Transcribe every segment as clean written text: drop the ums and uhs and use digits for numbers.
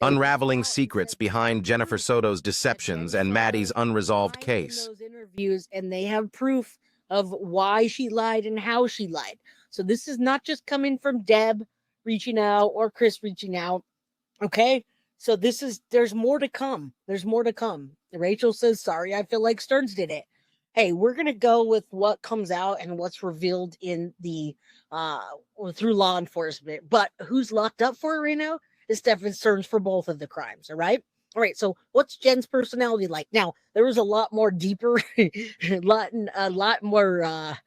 unraveling secrets behind Jennifer Soto's deceptions and Maddie's unresolved case. Those interviews, and they have proof of why she lied and how she lied. So this is not just coming from Deb reaching out or Chris reaching out. Okay. So there's more to come. There's more to come. Rachel says, sorry, I feel like Stearns did it. Hey, we're going to go with what comes out and what's revealed in the, through law enforcement. But who's locked up for it right now is Stephen Stearns for both of the crimes. All right. All right. So what's Jen's personality like? Now, there was a lot more deeper, a lot more,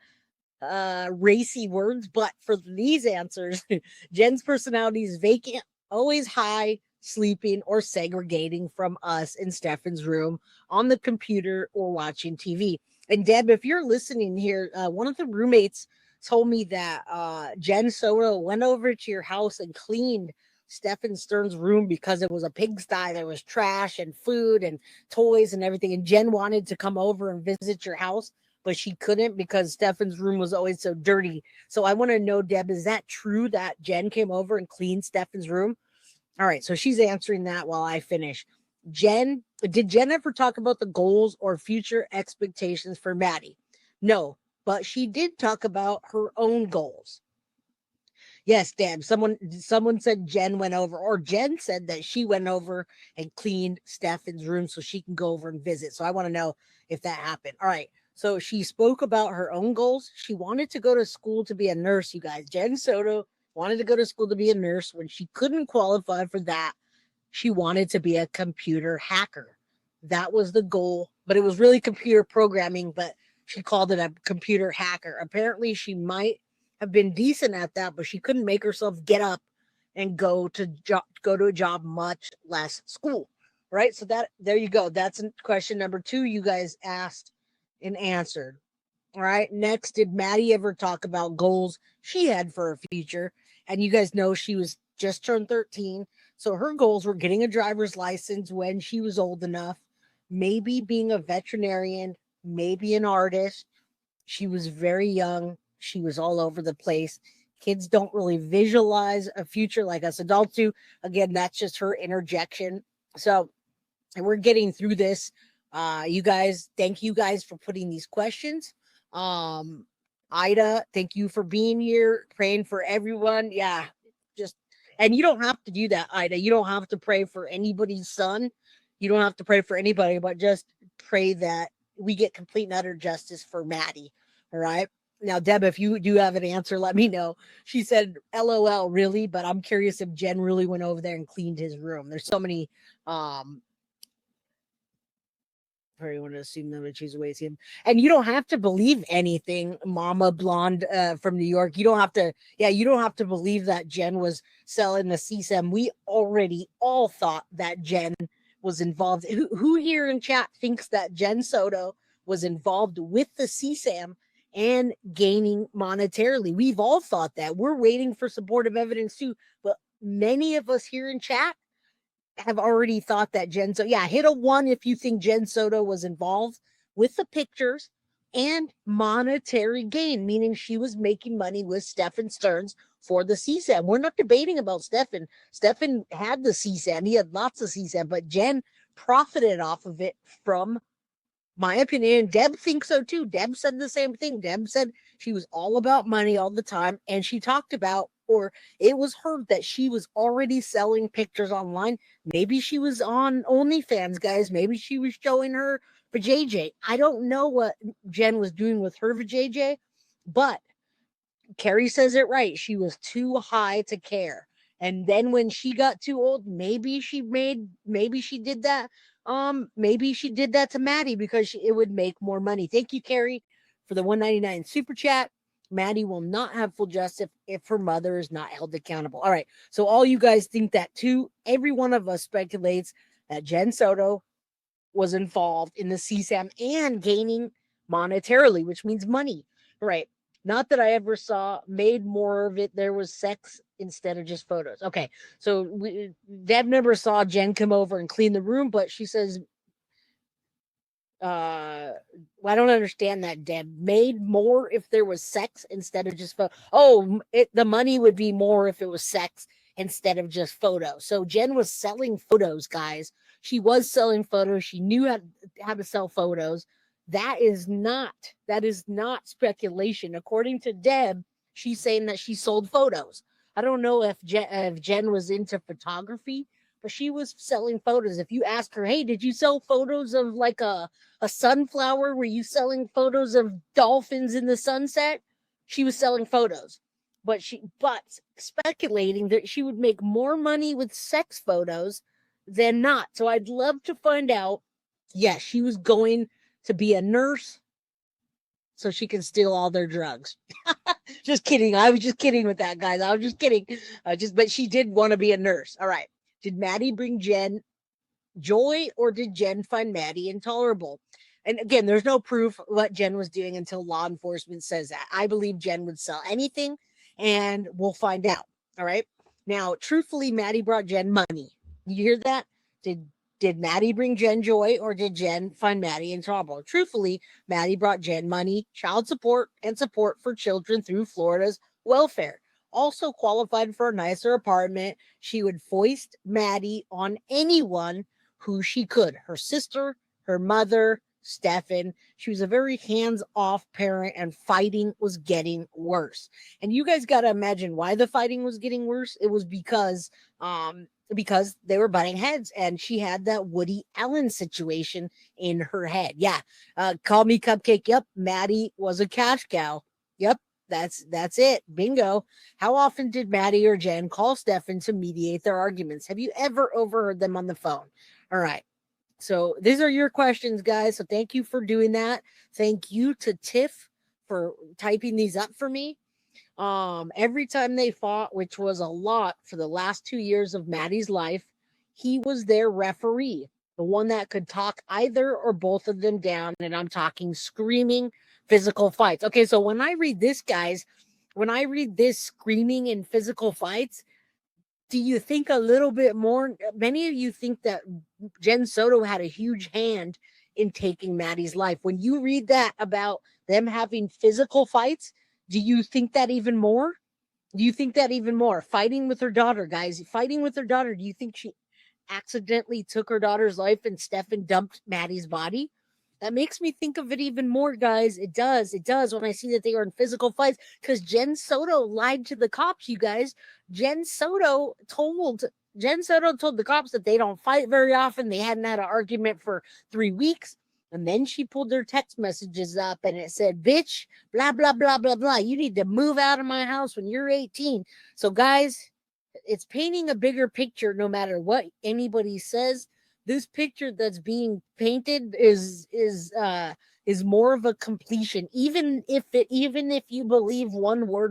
racy words, but for these answers, Jen's personality is vacant, always high, sleeping, or segregating from us in Stefan's room, on the computer, or watching TV. And Deb, if you're listening here, one of the roommates told me that Jen Soto went over to your house and cleaned Stephen Stearns' room because it was a pigsty. There was trash and food and toys and everything. And Jen wanted to come over and visit your house, but she couldn't because Stefan's room was always so dirty. So I want to know, Deb, is that true that Jen came over and cleaned Stefan's room? All right, so she's answering that while I finish. Did Jen ever talk about the goals or future expectations for Maddie? No, but she did talk about her own goals. Yes, Deb. Someone said Jen went over, or Jen said that she went over and cleaned Stefan's room so she can go over and visit. So I want to know if that happened. All right. So she spoke about her own goals. She wanted to go to school to be a nurse, you guys. Jen Soto wanted to go to school to be a nurse. When she couldn't qualify for that, she wanted to be a computer hacker. That was the goal, but it was really computer programming, but she called it a computer hacker. Apparently, she might have been decent at that, but she couldn't make herself get up and go to a job, much less school. Right? So there you go. That's question number 2 you guys asked and answered. All right. Next, did Maddie ever talk about goals she had for her future? And you guys know she was just turned 13. So her goals were getting a driver's license when she was old enough, maybe being a veterinarian, maybe an artist. She was very young. She was all over the place. Kids don't really visualize a future like us adults do. Again, that's just her interjection. So, and we're getting through this. You guys, thank you guys for putting these questions. Ida, thank you for being here, praying for everyone. Yeah, just, and you don't have to do that, Ida. You don't have to pray for anybody's son. You don't have to pray for anybody, but just pray that we get complete and utter justice for Maddie. All right. Now, Deb, if you do have an answer, let me know. She said, LOL, really? But I'm curious if Jen really went over there and cleaned his room. There's so many, probably want to assume them and choose away him. And you don't have to believe anything, Mama Blonde from New York. You don't have to believe that Jen was selling the CSAM. We already all thought that Jen was involved. Who here in chat thinks that Jen Soto was involved with the CSAM and gaining monetarily? We've all thought that. We're waiting for supportive evidence too, but many of us here in chat have already thought that Jen Soto, hit a 1 if you think Jen Soto was involved with the pictures and monetary gain, meaning she was making money with Stephen Stearns for the CSAM. We're not debating about Stephen. Stephen had the CSAM. He had lots of CSAM, but Jen profited off of it, from my opinion. Deb thinks so too. Deb said the same thing. Deb said she was all about money all the time, and she talked about, or it was heard that she was already selling pictures online. Maybe she was on OnlyFans, guys. Maybe she was showing her vajayjay. I don't know what Jen was doing with her vajayjay, but Carrie says it right. She was too high to care. And then when she got too old, maybe she did that. Maybe she did that to Maddie because it would make more money. Thank you, Carrie, for the $1.99 super chat. Maddie will not have full justice if her mother is not held accountable. All right. So all you guys think that too. Every one of us speculates that Jen Soto was involved in the CSAM and gaining monetarily, which means money. All right. Not that I ever made more of it. There was sex instead of just photos. Okay. So Deb never saw Jen come over and clean the room, but she says, I don't understand that, Deb. Made more if there was sex instead of just the money would be more if it was sex instead of just photos. So Jen was selling photos, guys. She was selling photos. She knew how to sell photos. That is not speculation. According to Deb, she's saying that she sold photos. I don't know if Jen was into photography, but she was selling photos. If you ask her, hey, did you sell photos of like a sunflower? Were you selling photos of dolphins in the sunset? She was selling photos. But speculating that she would make more money with sex photos than not. So I'd love to find out. Yes, she was going to be a nurse so she can steal all their drugs. Just kidding. I was just kidding with that, guys. I was just kidding. But she did want to be a nurse. All right. Did Maddie bring Jen joy, or did Jen find Maddie intolerable? And again, there's no proof what Jen was doing until law enforcement says that. I believe Jen would sell anything, and we'll find out. All right. Now, truthfully, Maddie brought Jen money. You hear that? Did Maddie bring Jen joy, or did Jen find Maddie in trouble? Truthfully, Maddie brought Jen money, child support, and support for children through Florida's welfare. Also qualified for a nicer apartment. She would foist Maddie on anyone who she could. Her sister, her mother, Stefan. She was a very hands-off parent, and fighting was getting worse. And you guys got to imagine why the fighting was getting worse. It was because they were butting heads, and she had that Woody Allen situation in her head. Yeah. Call me Cupcake. Yep. Maddie was a cash cow. Yep. That's it. Bingo. How often did Maddie or Jen call Stefan to mediate their arguments? Have you ever overheard them on the phone? All right. So these are your questions, guys. So thank you for doing that. Thank you to Tiff for typing these up for me. Every time they fought, which was a lot for the last 2 years of Maddie's life, he was their referee, the one that could talk either or both of them down. And I'm talking screaming physical fights. Okay, so when I read this, guys, when I read this screaming and physical fights, do you think a little bit more? Many of you think that Jen Soto had a huge hand in taking Maddie's life. When you read that about them having physical fights, do you think that even more? Do you think that even more? Fighting with her daughter, guys. Fighting with her daughter. Do you think she accidentally took her daughter's life and Stefan dumped Maddie's body? That makes me think of it even more, guys. It does. It does when I see that they are in physical fights, because Jen Soto lied to the cops, you guys. Jen Soto told the cops that they don't fight very often. They hadn't had an argument for 3 weeks. And then she pulled their text messages up and it said, bitch, blah, blah, blah, blah, blah. You need to move out of my house when you're 18. So, guys, it's painting a bigger picture no matter what anybody says. This picture that's being painted is more of a completion, even if you believe one word